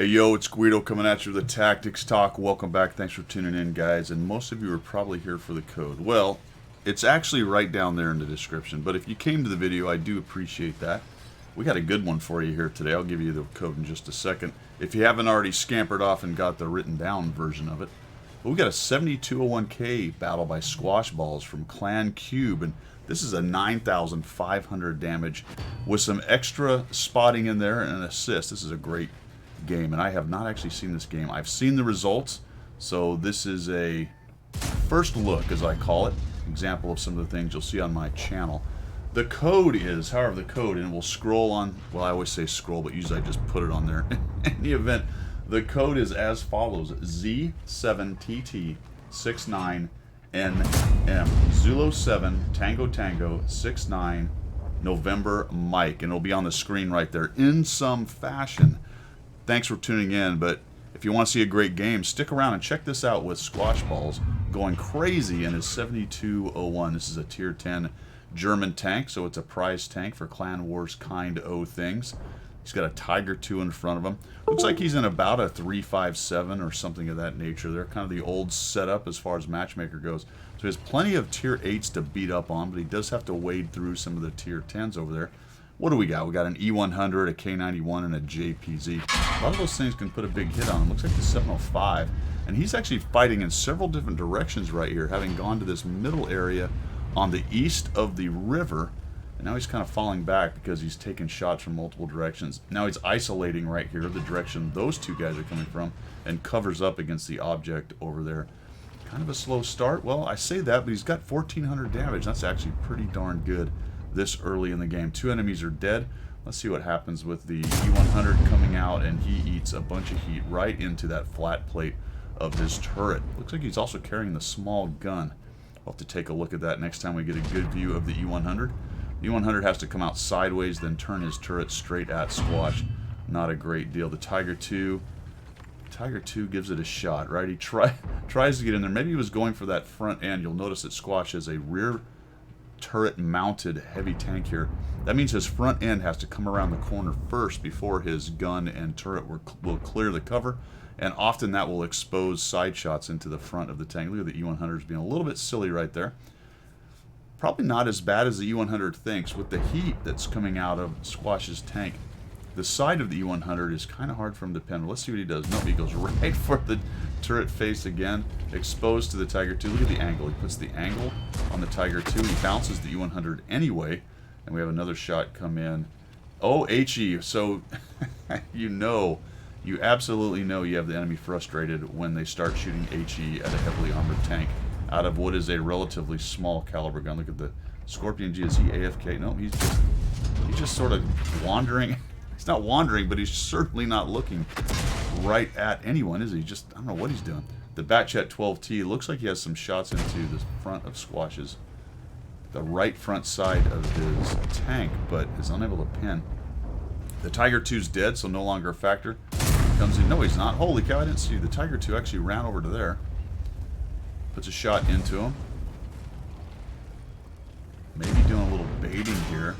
Hey yo, it's Guido coming at you with the Tactics Talk. Welcome back. Thanks for tuning in, guys. And most of you are probably here for the code. Well, it's actually right down there in the description. But if you came to the video, I do appreciate that. We got a good one for you here today. I'll give you the code in just a second. If you haven't already scampered off and got the written down version of it. But we got a 7201K battle by Squash Balls from Clan Cube. And this is a 9,500 damage with some extra spotting in there and an assist. This is a great game, and I have not actually seen this game. I've seen the results, so this is a first look, as I call it, example of some of the things you'll see on my channel. The code is, however, the code, and we'll scroll on, well, I always say scroll, but usually I just put it on there. In the event, the code is as follows: Z7TT69NM Zulu 7 Tango Tango 69 November Mike, and it'll be on the screen right there in some fashion. Thanks for tuning in, but if you want to see a great game, stick around and check this out with Squash Balls going crazy in his 7201. This is a tier 10 German tank, so it's a prize tank for Clan Wars kind o things. He's got a Tiger 2 in front of him. Looks like he's in about a 357 or something of that nature. They're kind of the old setup as far as Matchmaker goes. So he has plenty of tier 8s to beat up on, but he does have to wade through some of the tier 10s over there. What do we got? We got an E100, a K91, and a JPZ. A lot of those things can put a big hit on him. Looks like the 705. And he's actually fighting in several different directions right here, having gone to this middle area on the east of the river. And now he's kind of falling back because he's taking shots from multiple directions. Now he's isolating right here the direction those two guys are coming from and covers up against the object over there. Kind of a slow start. Well, I say that, but he's got 1,400 damage. That's actually pretty darn good this early in the game. Two enemies are dead. Let's see what happens with the E100 coming out, and he eats a bunch of heat right into that flat plate of his turret. Looks like he's also carrying the small gun. We'll have to take a look at that next time we get a good view of the E100. The E100 has to come out sideways, then turn his turret straight at Squash. Not a great deal. The Tiger 2 gives it a shot, right? He tries to get in there. Maybe he was going for that front end. You'll notice that Squash has a rear turret mounted heavy tank here. That means his front end has to come around the corner first before his gun and turret will clear the cover, and often that will expose side shots into the front of the tank. Look at the E100s being a little bit silly right there. Probably not as bad as the E100 thinks with the heat that's coming out of Squash's tank. The side of the E100 is kind of hard for him to pin. Let's see what he does. Nope, he goes right for the turret face again, exposed to the Tiger 2. Look at the angle. He puts the angle on the Tiger 2. He bounces the E100 anyway, and we have another shot come in. Oh, HE. So, you absolutely know you have the enemy frustrated when they start shooting HE at a heavily armored tank out of what is a relatively small caliber gun. Look at the Scorpion G. Is he AFK? No, he's just sort of wandering. He's not wandering, but he's certainly not looking right at anyone, is he? Just, I don't know what he's doing. The Batchat 12T looks like he has some shots into the front of Squash's, the right front side of his tank, but is unable to pin. The Tiger 2's dead, so no longer a factor. Comes in. No, he's not. Holy cow, I didn't see. The Tiger 2 actually ran over to there. Puts a shot into him. Maybe doing a little baiting here.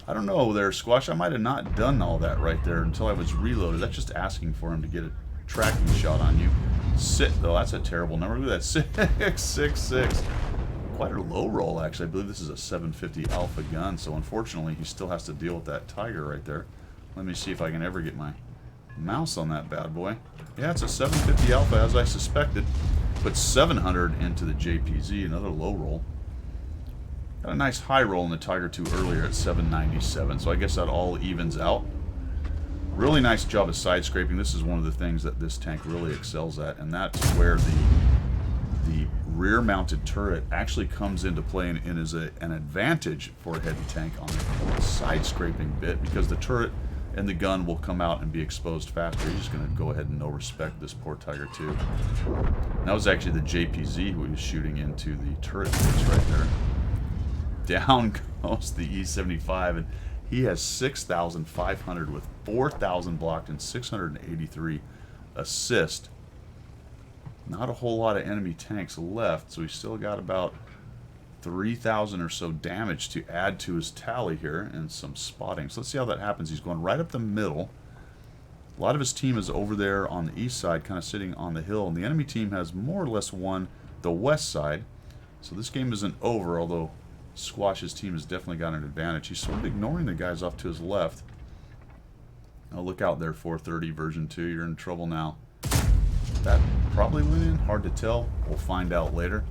I don't know there, Squash. I might have not done all that right there until I was reloaded. That's just asking for him to get a tracking shot on you. Sit, though. That's a terrible number. Look at that. 666. Quite a low roll, actually. I believe this is a 750 Alpha gun, so unfortunately he still has to deal with that Tiger right there. Let me see if I can ever get my mouse on that bad boy. Yeah, it's a 750 Alpha, as I suspected. Put 700 into the JPZ, another low roll. Got a nice high roll in the Tiger 2 earlier at 797, so I guess that all evens out. Really nice job of side scraping. This is one of the things that this tank really excels at, and that's where the rear mounted turret actually comes into play and is an advantage for a heavy tank on the side scraping bit, because the turret and the gun will come out and be exposed faster. He's just going to go ahead and no respect this poor Tiger 2. And that was actually the JPZ who was shooting into the turret face right there. Down goes the E75, and he has 6,500 with 4,000 blocked and 683 assist. Not a whole lot of enemy tanks left, so he's still got about 3,000 or so damage to add to his tally here and some spotting. So let's see how that happens. He's going right up the middle. A lot of his team is over there on the east side, kind of sitting on the hill, and the enemy team has more or less won the west side. So this game isn't over, although Squash's team has definitely got an advantage. He's sort of ignoring the guys off to his left. Oh, look out there, 430 version 2. You're in trouble now. That probably went in. Hard to tell. We'll find out later.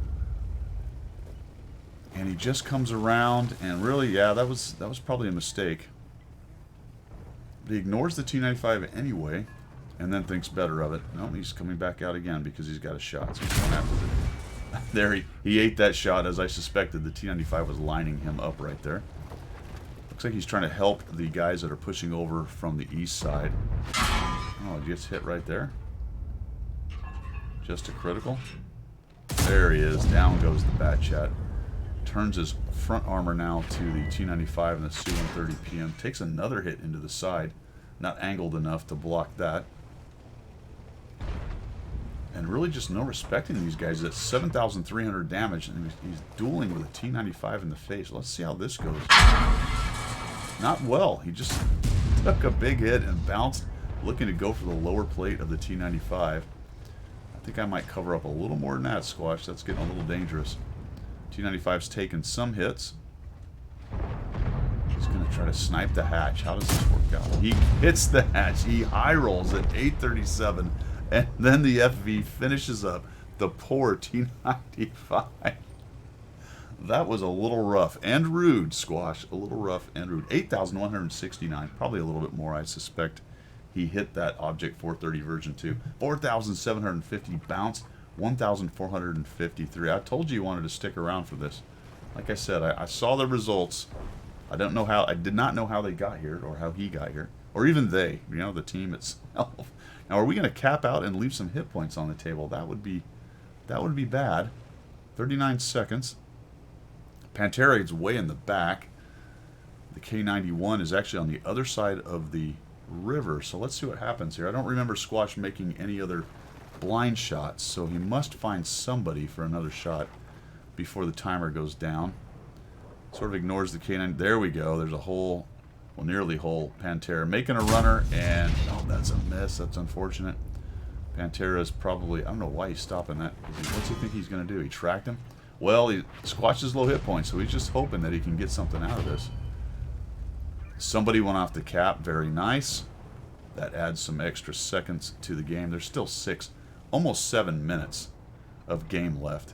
And he just comes around, and really, yeah, that was probably a mistake. But he ignores the 295 anyway, and then thinks better of it. No, he's coming back out again because he's got a shot. So he's going after it. There, he ate that shot, as I suspected. The T-95 was lining him up right there. Looks like he's trying to help the guys that are pushing over from the east side. Oh, he gets hit right there. Just a critical. There he is. Down goes the Bat Chat. Turns his front armor now to the T-95 and the Su-130 PM. Takes another hit into the side. Not angled enough to block that. And really just no respecting these guys. At 7,300 damage, and he's dueling with a T-95 in the face. Let's see how this goes. Not well. He just took a big hit and bounced, looking to go for the lower plate of the T-95. I think I might cover up a little more than that, Squash. That's getting a little dangerous. T-95's taken some hits. He's going to try to snipe the hatch. How does this work out? He hits the hatch. He high rolls at 837. And then the FV finishes up the poor T-95. That was a little rough and rude, Squash. A little rough and rude. 8,169. Probably a little bit more, I suspect. He hit that Object 430 version 2. 4,750 bounce. 1,453. I told you wanted to stick around for this. Like I said, I saw the results. I did not know how they got here, or how he got here, or even they. You know, the team itself. Now, are we going to cap out and leave some hit points on the table? That would be bad. 39 seconds. Panterade's way in the back. The K91 is actually on the other side of the river. So let's see what happens here. I don't remember Squash making any other blind shots, so he must find somebody for another shot before the timer goes down. Sort of ignores the K9. There we go. There's a whole, well, nearly whole Pantera making a runner, and oh, that's a miss. That's unfortunate. Pantera is probably, I don't know why he's stopping that. What's he think he's going to do? He tracked him? Well, he squashes low hit points, so he's just hoping that he can get something out of this. Somebody went off the cap. Very nice. That adds some extra seconds to the game. There's still almost 7 minutes of game left.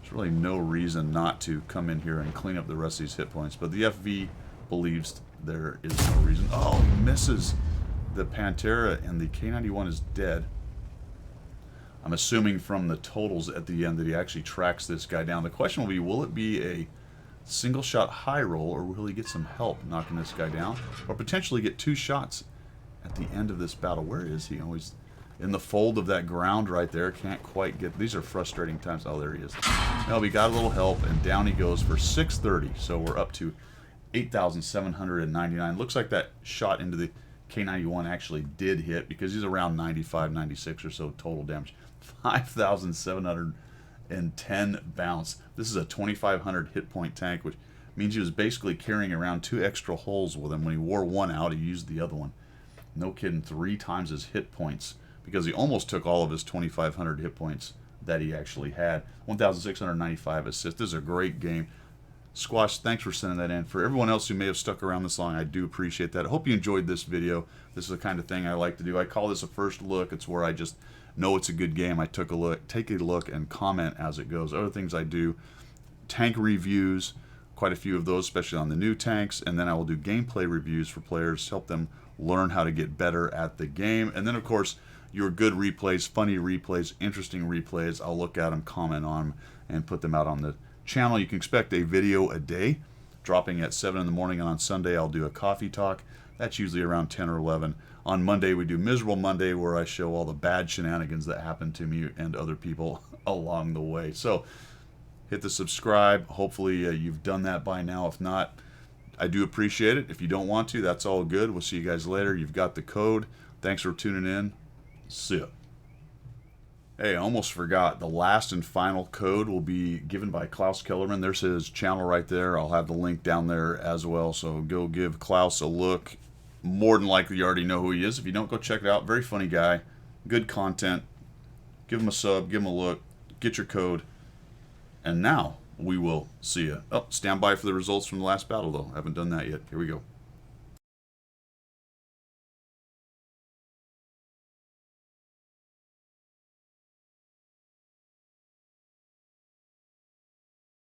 There's really no reason not to come in here and clean up the rest of these hit points. But the FV believes there is no reason. Oh, he misses the Pantera, and the K91 is dead. I'm assuming from the totals at the end that he actually tracks this guy down. The question will be, will it be a single shot high roll, or will he get some help knocking this guy down? Or potentially get 2 shots at the end of this battle. Where is he? Always in the fold of that ground right there. Can't quite get. These are frustrating times. Oh, there he is. No, we got a little help, and down he goes for 630. So we're up to 8,799. Looks like that shot into the K91 actually did hit, because he's around 95, 96 or so total damage. 5,710 bounce. This is a 2,500 hit point tank, which means he was basically carrying around 2 extra holes with him. When he wore one out, he used the other one. No kidding, 3 times his hit points, because he almost took all of his 2,500 hit points that he actually had. 1,695 assists. This is a great game. Squash, thanks for sending that in. For everyone else who may have stuck around this long, I do appreciate that. I hope you enjoyed this video. This is the kind of thing I like to do. I call this a first look. It's where I just know it's a good game. I take a look and comment as it goes. Other things I do, tank reviews, quite a few of those, especially on the new tanks, and then I will do gameplay reviews for players, help them learn how to get better at the game. And then, of course, your good replays, funny replays, interesting replays. I'll look at them, comment on them, and put them out on the channel. You can expect a video a day, dropping at 7 in the morning, and on Sunday I'll do a coffee talk. That's usually around 10 or 11. On Monday we do Miserable Monday, where I show all the bad shenanigans that happen to me and other people along the way. So hit the subscribe. Hopefully you've done that by now. If not, I do appreciate it. If you don't want to, that's all good. We'll see you guys later. You've got the code. Thanks for tuning in. See ya. Hey, I almost forgot. The last and final code will be given by Claus Kellerman. There's his channel right there. I'll have the link down there as well. So go give Claus a look. more than likely you already know who he is. If you don't, go check it out. Very funny guy. Good content. Give him a sub. Give him a look. Get your code. And now we will see you. Oh, stand by for the results from the last battle, though. I haven't done that yet. Here we go.